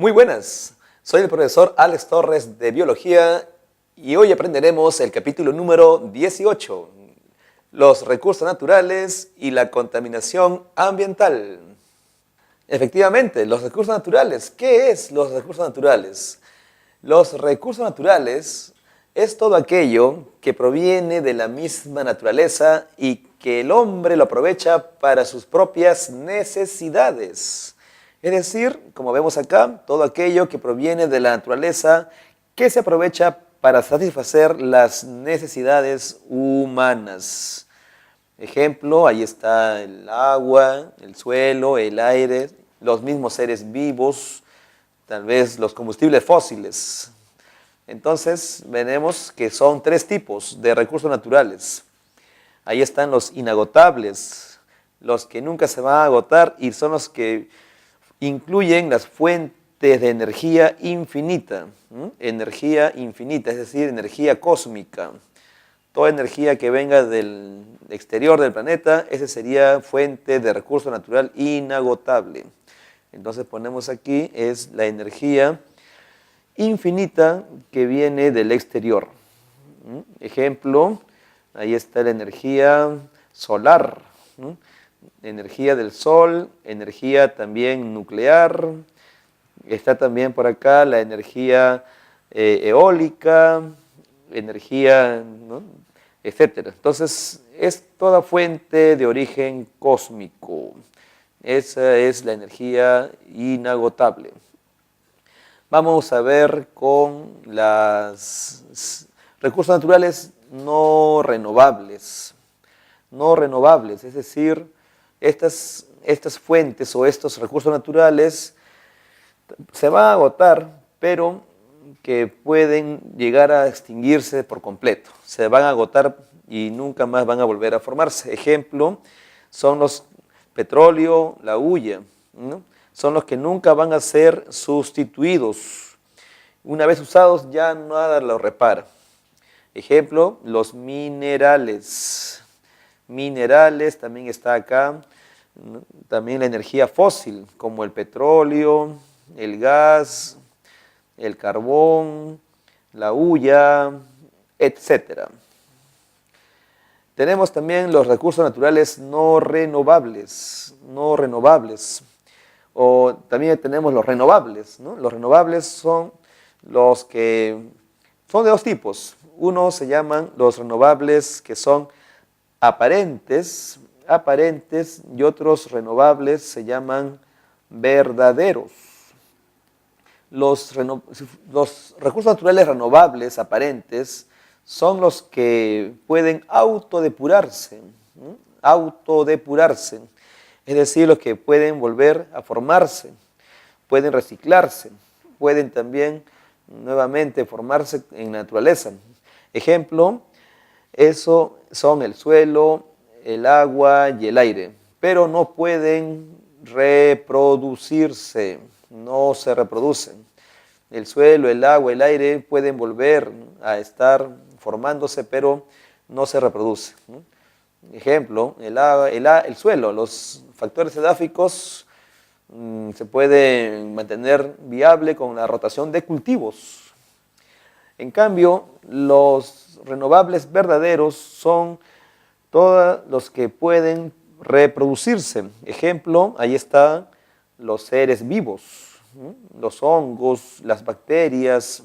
Muy buenas, soy el profesor Alex Torres de Biología y hoy aprenderemos el capítulo número 18, los recursos naturales y la contaminación ambiental. Efectivamente, los recursos naturales. ¿Qué es los recursos naturales? Los recursos naturales es todo aquello que proviene de la misma naturaleza y que el hombre lo aprovecha para sus propias necesidades. Es decir, como vemos acá, todo aquello que proviene de la naturaleza que se aprovecha para satisfacer las necesidades humanas. Ejemplo, ahí está el agua, el suelo, el aire, los mismos seres vivos, tal vez los combustibles fósiles. Entonces, veremos que son tres tipos de recursos naturales. Ahí están los inagotables, los que nunca se van a agotar y son los que incluyen las fuentes de energía infinita. Energía infinita, es decir, energía cósmica. Toda energía que venga del exterior del planeta, esa sería fuente de recurso natural inagotable. Entonces ponemos aquí, es la energía infinita que viene del exterior. Ejemplo, ahí está la energía solar, energía del sol, energía también nuclear, está también por acá la energía eólica, energía, ¿no?, etcétera. Entonces, es toda fuente de origen cósmico. Esa es la energía inagotable. Vamos a ver con los recursos naturales no renovables. No renovables, es decir, estas fuentes o estos recursos naturales se van a agotar, pero que pueden llegar a extinguirse por completo. Se van a agotar y nunca más van a volver a formarse. Ejemplo, son los petróleo, la hulla, ¿no? Son los que nunca van a ser sustituidos. Una vez usados ya nada los repara. Ejemplo, los minerales. Minerales también está acá, ¿no? También la energía fósil, como el petróleo, el gas, el carbón, la hulla, etc. Tenemos también los recursos naturales no renovables, o también tenemos los renovables, ¿no? Los renovables son los que son de dos tipos. Uno se llaman los renovables que son aparentes, y otros renovables se llaman verdaderos. Los recursos naturales renovables aparentes son los que pueden autodepurarse, es decir, los que pueden volver a formarse, pueden reciclarse, pueden también nuevamente formarse en naturaleza. Ejemplo, eso son el suelo, el agua y el aire, pero no pueden reproducirse, no se reproducen. El suelo, el agua, el aire pueden volver a estar formándose, pero no se reproduce. Ejemplo, el suelo, los factores edáficos se pueden mantener viable con la rotación de cultivos. En cambio, los renovables verdaderos son todos los que pueden reproducirse. Ejemplo, ahí están los seres vivos, los hongos, las bacterias,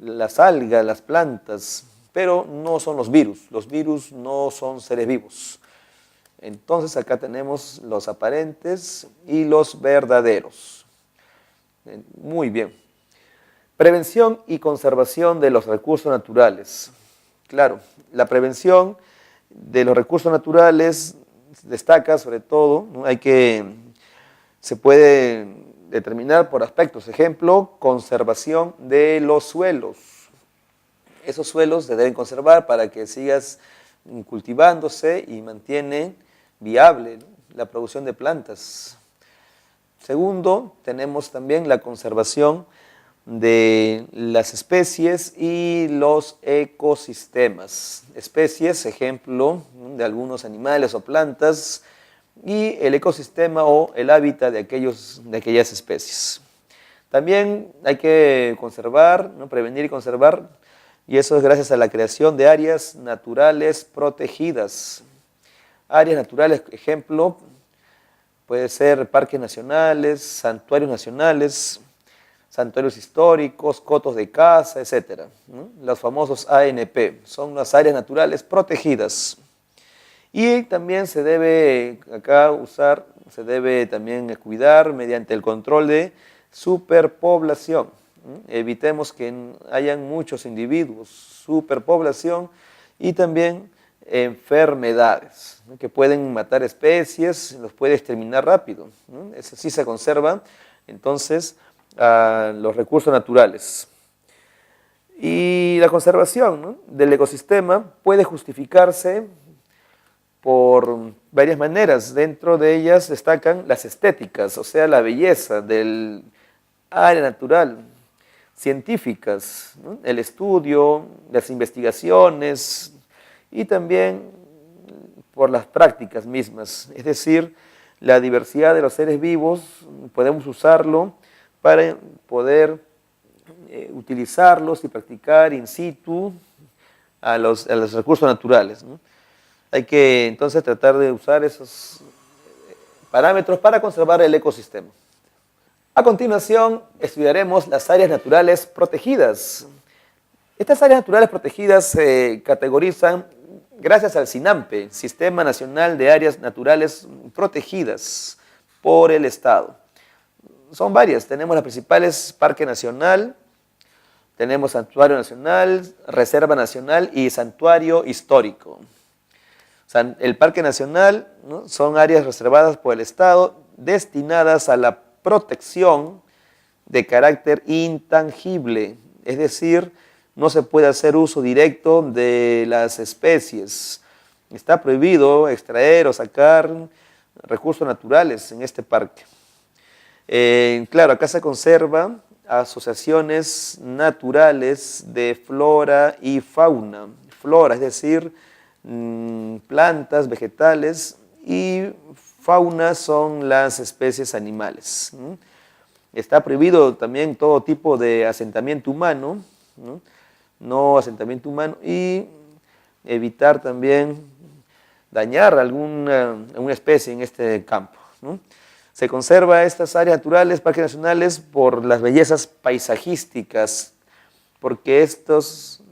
las algas, las plantas, pero no son los virus. Los virus no son seres vivos. Entonces acá tenemos los aparentes y los verdaderos. Muy bien. Prevención y conservación de los recursos naturales. Claro, la prevención de los recursos naturales destaca sobre todo, ¿no? Se puede determinar por aspectos. Ejemplo, conservación de los suelos. Esos suelos se deben conservar para que sigas cultivándose y mantiene viable, ¿no?, la producción de plantas. Segundo, tenemos también la conservación de las especies y los ecosistemas. Especies, ejemplo, de algunos animales o plantas, y el ecosistema o el hábitat de aquellas especies. También hay que conservar, ¿no? Prevenir y conservar, y eso es gracias a la creación de áreas naturales protegidas. Áreas naturales, ejemplo, puede ser parques nacionales, santuarios históricos, cotos de caza, etc. ¿No? Los famosos ANP, son las áreas naturales protegidas. Y también se debe se debe también cuidar mediante el control de superpoblación. Evitemos que hayan muchos individuos, superpoblación y también enfermedades, ¿no? Que pueden matar especies, los puede exterminar rápido, ¿no? Eso sí se conserva, entonces, los recursos naturales. Y la conservación, ¿no? Del ecosistema puede justificarse por varias maneras. Dentro de ellas destacan las estéticas, o sea, la belleza del área natural, científicas, ¿no? El estudio, las investigaciones y también por las prácticas mismas. Es decir, la diversidad de los seres vivos podemos usarlo para poder utilizarlos y practicar in situ a los recursos naturales, ¿no? Hay que entonces tratar de usar esos parámetros para conservar el ecosistema. A continuación, estudiaremos las áreas naturales protegidas. Estas áreas naturales protegidas se categorizan gracias al SINAMPE, Sistema Nacional de Áreas Naturales Protegidas por el Estado. Son varias, tenemos las principales: Parque Nacional, tenemos Santuario Nacional, Reserva Nacional y Santuario Histórico. El Parque Nacional, ¿no? Son áreas reservadas por el Estado destinadas a la protección de carácter intangible, es decir, no se puede hacer uso directo de las especies. Está prohibido extraer o sacar recursos naturales en este parque. Claro, acá se conserva asociaciones naturales de flora y fauna. Flora, es decir, plantas, vegetales, y fauna son las especies animales. Está prohibido también todo tipo de asentamiento humano, no asentamiento humano, y evitar también dañar alguna especie en este campo, ¿no? Se conserva estas áreas naturales, parques nacionales, por las bellezas paisajísticas, porque estos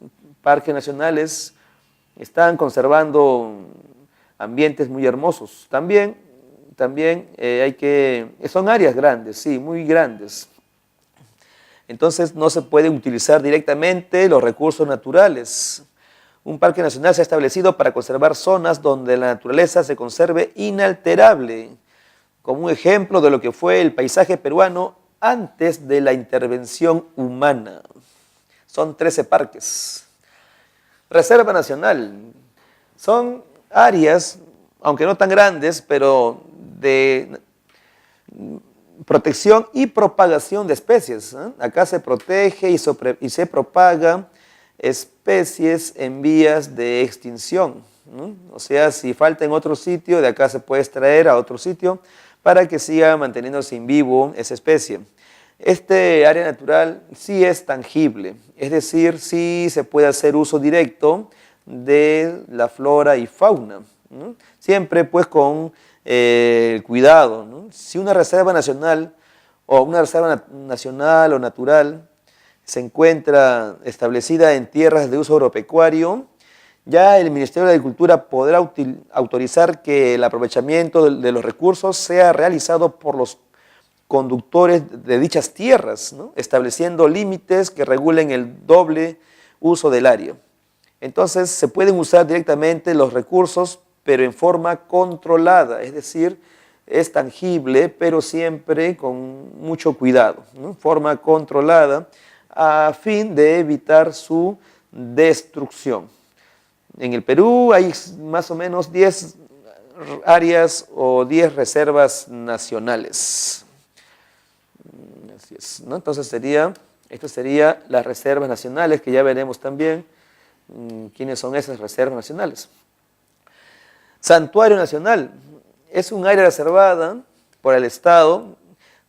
parques nacionales están conservando ambientes muy hermosos. También son áreas grandes, sí, muy grandes. Entonces no se pueden utilizar directamente los recursos naturales. Un parque nacional se ha establecido para conservar zonas donde la naturaleza se conserve inalterable, como un ejemplo de lo que fue el paisaje peruano antes de la intervención humana. Son 13 parques. Reserva Nacional. Son áreas, aunque no tan grandes, pero de protección y propagación de especies, ¿eh? Acá se protege y se propaga especies en vías de extinción, ¿no? O sea, si falta en otro sitio, de acá se puede extraer a otro sitio para que siga manteniéndose en vivo esa especie. Este área natural sí es tangible, es decir, sí se puede hacer uso directo de la flora y fauna, ¿no? Siempre pues con cuidado, ¿no? Si una reserva nacional o natural se encuentra establecida en tierras de uso agropecuario, ya el Ministerio de Agricultura podrá autorizar que el aprovechamiento de los recursos sea realizado por los conductores de dichas tierras, ¿no? Estableciendo límites que regulen el doble uso del área. Entonces se pueden usar directamente los recursos, pero en forma controlada, es decir, es tangible, pero siempre con mucho cuidado, ¿no? Forma controlada a fin de evitar su destrucción. En el Perú hay más o menos 10 áreas o 10 reservas nacionales. Así es, ¿no? Entonces esto sería las reservas nacionales, que ya veremos también quiénes son esas reservas nacionales. Santuario Nacional es un área reservada por el Estado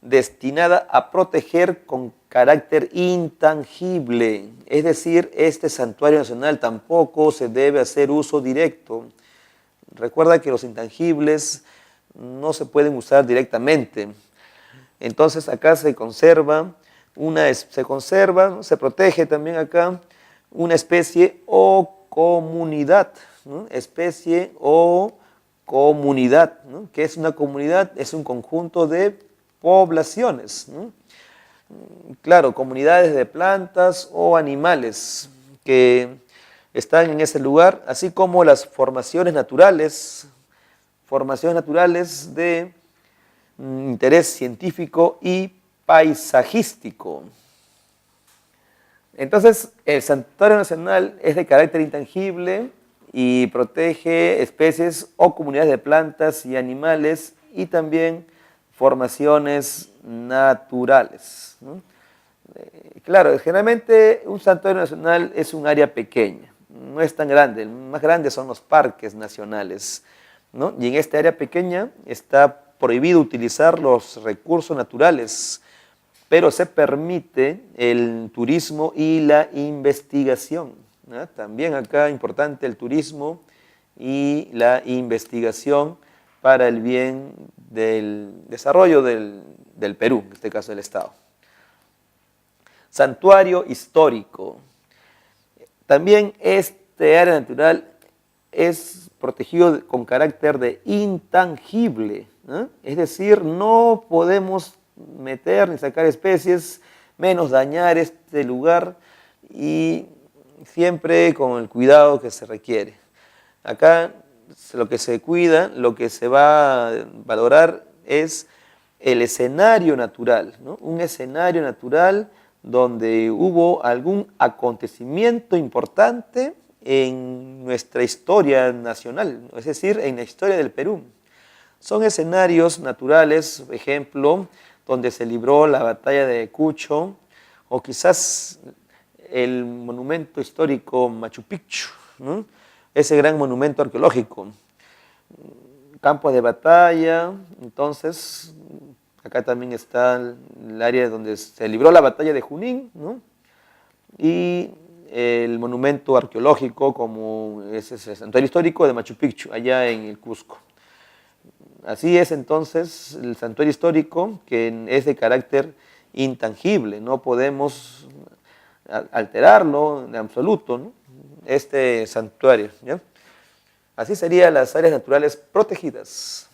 destinada a proteger con carácter intangible. Es decir, este santuario nacional tampoco se debe hacer uso directo. Recuerda que los intangibles no se pueden usar directamente. Entonces acá se conserva, se protege también acá una especie o comunidad, ¿no? Especie o comunidad, ¿no? ¿Qué es una comunidad? Es un conjunto de poblaciones, ¿no? Claro, comunidades de plantas o animales que están en ese lugar, así como las formaciones naturales de interés científico y paisajístico. Entonces, el Santuario Nacional es de carácter intangible y protege especies o comunidades de plantas y animales y también formaciones naturales, ¿no? Claro, generalmente un santuario nacional es un área pequeña, no es tan grande, el más grande son los parques nacionales, ¿no? Y en esta área pequeña está prohibido utilizar los recursos naturales, pero se permite el turismo y la investigación, ¿no? También acá importante el turismo y la investigación para el bien del desarrollo del Perú, en este caso del Estado. Santuario histórico. También este área natural es protegido con carácter de intangible, ¿no? Es decir, no podemos meter ni sacar especies, menos dañar este lugar y siempre con el cuidado que se requiere. Acá lo que se cuida, lo que se va a valorar es el escenario natural, ¿no? Un escenario natural donde hubo algún acontecimiento importante en nuestra historia nacional, es decir, en la historia del Perú. Son escenarios naturales, por ejemplo, donde se libró la batalla de Cucho, o quizás el monumento histórico Machu Picchu, ¿no? Ese gran monumento arqueológico. Campo de batalla, entonces, acá también está el área donde se libró la batalla de Junín, ¿no? Y el monumento arqueológico como es el santuario histórico de Machu Picchu, allá en el Cusco. Así es entonces el santuario histórico que es de carácter intangible, no podemos alterarlo en absoluto, ¿no? Este santuario, ¿ya? Así serían las áreas naturales protegidas.